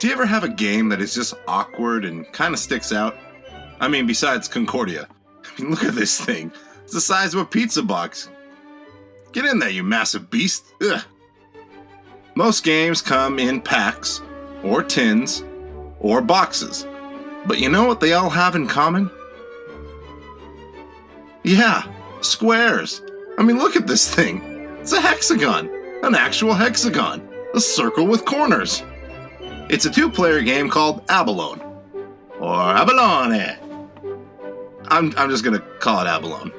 Do you ever have a game that is just awkward and kind of sticks out? I mean, besides Concordia. I mean, look at this thing. It's the size of a pizza box. Get in there, you massive beast. Ugh. Most games come in packs, or tins, or boxes. But you know what they all have in common? Yeah, squares. I mean, look at this thing. It's a hexagon. An actual hexagon. A circle with corners. It's a two-player game called Abalone. Or Abalone. I'm just gonna call it Abalone.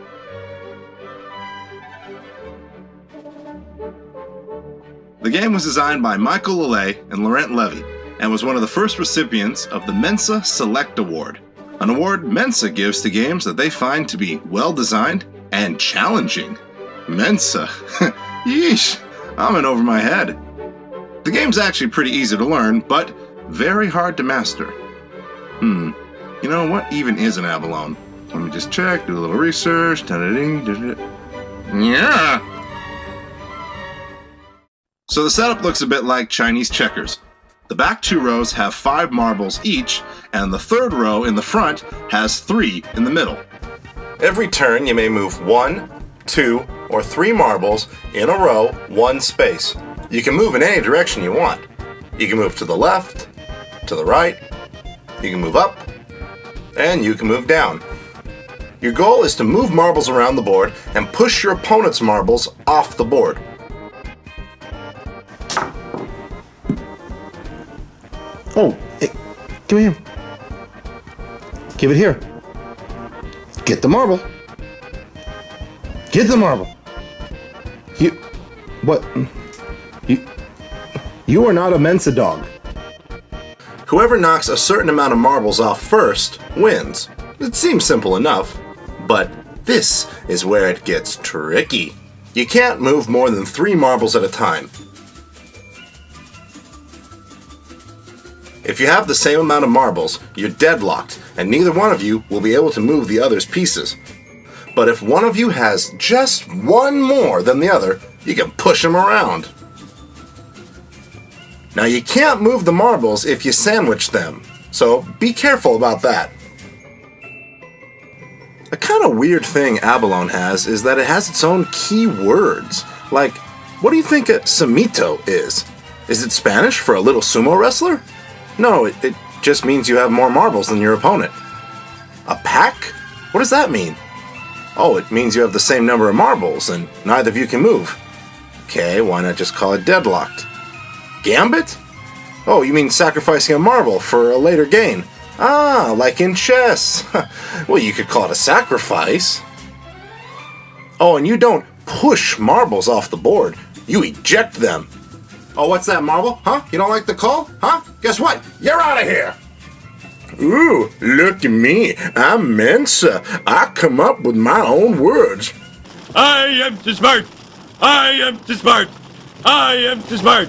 The game was designed by Michael Lelay and Laurent Levy, and was one of the first recipients of the Mensa Select Award, an award Mensa gives to games that they find to be well-designed and challenging. Mensa. Yeesh, I'm in over my head. The game's actually pretty easy to learn, but very hard to master. You know, what even is an Abalone? Let me just check, do a little research. Yeah! So the setup looks a bit like Chinese checkers. The back two rows have 5 marbles each, and the third row in the front has 3 in the middle. Every turn you may move 1, 2, or 3 marbles in a row, 1 space. You can move in any direction you want. You can move to the left, to the right, you can move up, and you can move down. Your goal is to move marbles around the board and push your opponent's marbles off the board. Oh, hey, give me him. Give it here. Get the marble. Get the marble. You are not a Mensa dog. Whoever knocks a certain amount of marbles off first wins. It seems simple enough, but this is where it gets tricky. You can't move more than 3 marbles at a time. If you have the same amount of marbles, you're deadlocked, and neither one of you will be able to move the other's pieces. But if one of you has just 1 more than the other, you can push them around. Now you can't move the marbles if you sandwich them, so be careful about that. A kind of weird thing Abalone has is that it has its own key words. Like, what do you think a samito is? Is it Spanish for a little sumo wrestler? No, it just means you have more marbles than your opponent. A pack? What does that mean? Oh, it means you have the same number of marbles and neither of you can move. Okay, why not just call it deadlocked? Gambit? Oh, you mean sacrificing a marble for a later gain. Ah, like in chess. Well, you could call it a sacrifice. Oh, and you don't push marbles off the board. You eject them. Oh, what's that, marble? Huh? You don't like the call? Huh? Guess what? You're out of here! Ooh, look at me. I'm Mensa. I come up with my own words. I am too smart! I am too smart! I am too smart!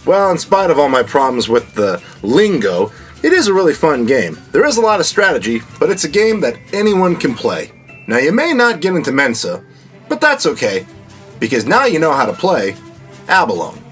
Well, in spite of all my problems with the lingo, it is a really fun game. There is a lot of strategy, but it's a game that anyone can play. Now, you may not get into Mensa, but that's okay, because now you know how to play Abalone.